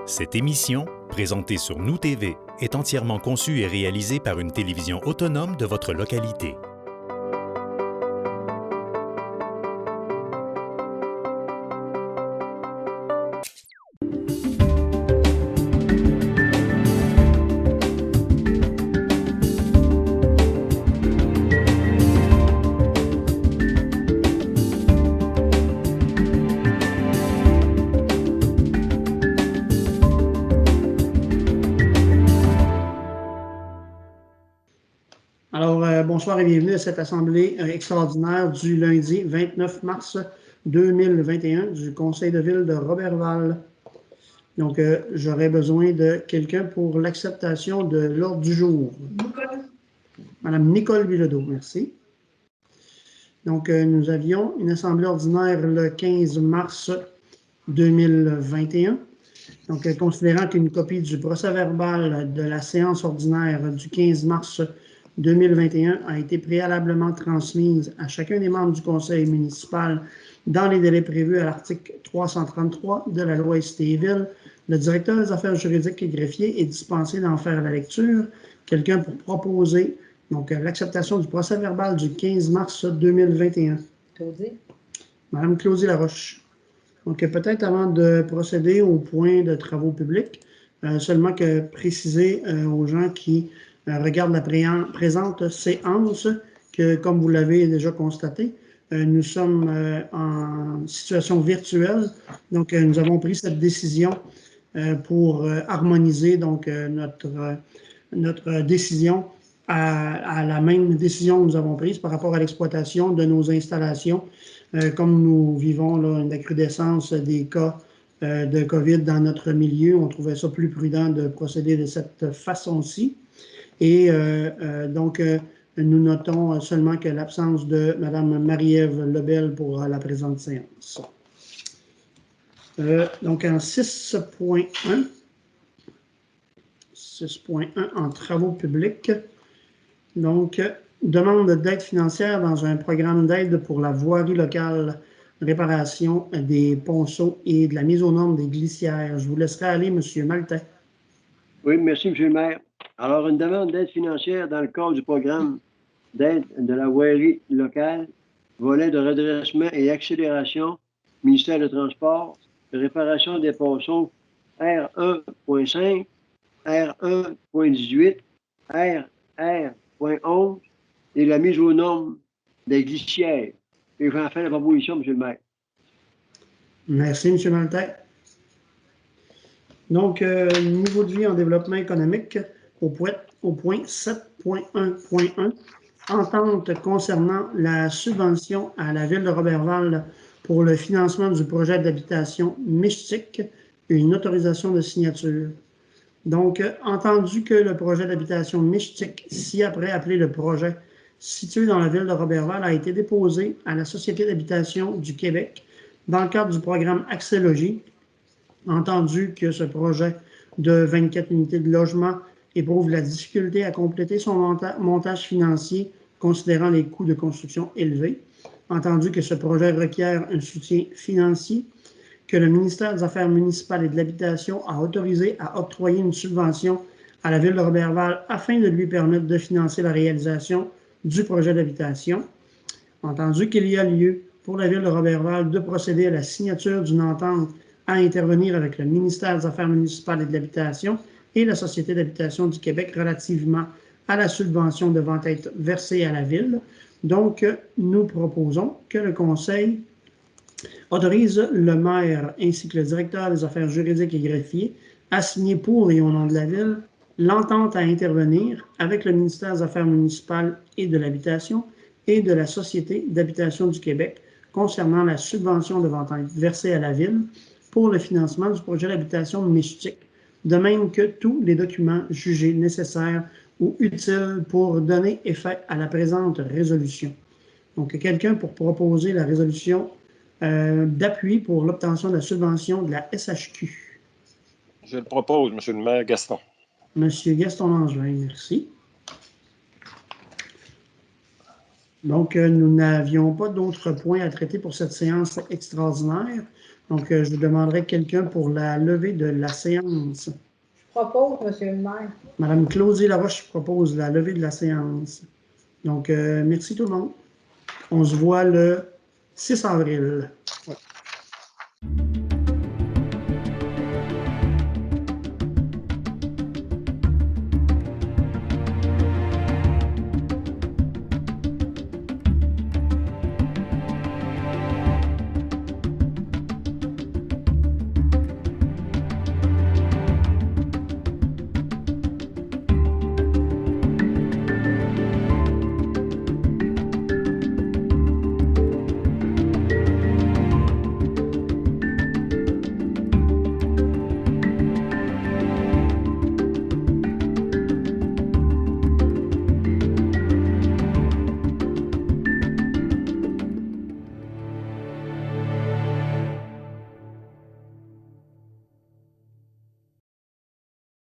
Cette émission, présentée sur Nous TV, est entièrement conçue et réalisée par une télévision autonome de votre localité. Bonsoir et bienvenue à cette assemblée extraordinaire du lundi 29 mars 2021 du Conseil de ville de Roberval. Donc, j'aurais besoin de quelqu'un pour l'acceptation de l'ordre du jour. Madame Nicole Bilodeau, merci. Donc, nous avions une assemblée ordinaire le 15 mars 2021. Donc, considérant qu'une copie du procès-verbal de la séance ordinaire du 15 mars 2021 a été préalablement transmise à chacun des membres du conseil municipal dans les délais prévus à l'article 333 de la loi ST-Ville, le directeur des affaires juridiques et greffier est dispensé d'en faire la lecture. Quelqu'un pour proposer donc l'acceptation du procès-verbal du 15 mars 2021. Claudie. Madame Claudie Laroche. Donc, peut-être avant de procéder au point de travaux publics, seulement que préciser aux gens qui regardent la présente séance que, comme vous l'avez déjà constaté, nous sommes en situation virtuelle. Donc, nous avons pris cette décision pour harmoniser donc, notre décision à la même décision que nous avons prise par rapport à l'exploitation de nos installations. Comme nous vivons là, une recrudescence des cas de COVID dans notre milieu, on trouvait ça plus prudent de procéder de cette façon-ci. Et donc, nous notons seulement que l'absence de Mme Marie-Ève Lebel pour la présente séance. Donc, en 6.1 en travaux publics, donc, demande d'aide financière dans un programme d'aide pour la voirie locale, réparation des ponceaux et de la mise aux normes des glissières. Je vous laisserai aller, M. Maltais. Oui, merci, M. le maire. Alors, une demande d'aide financière dans le cadre du programme d'aide de la voirie locale, volet de redressement et accélération, ministère des Transports, de réparation des ponceaux R1.5, R1.18, RR.11 et la mise aux normes des glissières. Et j'en fais la proposition, M. le maire. Merci, M. Maltais. Donc, niveau de vie en développement économique, au point 7.1.1, entente concernant la subvention à la ville de Roberval pour le financement du projet d'habitation Mystique, une autorisation de signature. Donc, entendu que le projet d'habitation Mystique, ci-après appelé le projet, situé dans la ville de Roberval, a été déposé à la Société d'habitation du Québec dans le cadre du programme Accès Logis, entendu que ce projet de 24 unités de logement éprouve la difficulté à compléter son montage financier considérant les coûts de construction élevés, entendu que ce projet requiert un soutien financier, que le ministère des Affaires municipales et de l'Habitation a autorisé à octroyer une subvention à la ville de Roberval afin de lui permettre de financer la réalisation du projet d'habitation, entendu qu'il y a lieu pour la ville de Roberval de procéder à la signature d'une entente à intervenir avec le ministère des Affaires municipales et de l'Habitation et la Société d'habitation du Québec relativement à la subvention devant être versée à la ville. Donc, nous proposons que le Conseil autorise le maire ainsi que le directeur des affaires juridiques et greffiers à signer pour et au nom de la ville l'entente à intervenir avec le ministère des Affaires municipales et de l'Habitation et de la Société d'habitation du Québec concernant la subvention devant être versée à la ville pour le financement du projet d'habitation Mystique, de même que tous les documents jugés nécessaires ou utiles pour donner effet à la présente résolution. Donc, quelqu'un pour proposer la résolution d'appui pour l'obtention de la subvention de la SHQ. Je le propose, M. le maire Gaston. M. Gaston Langevin, merci. Donc, nous n'avions pas d'autres points à traiter pour cette séance extraordinaire. Donc, je demanderai quelqu'un pour la levée de la séance. Je propose, Monsieur le maire. Madame Claudie Laroche propose la levée de la séance. Donc, merci tout le monde. On se voit le 6 avril. Ouais.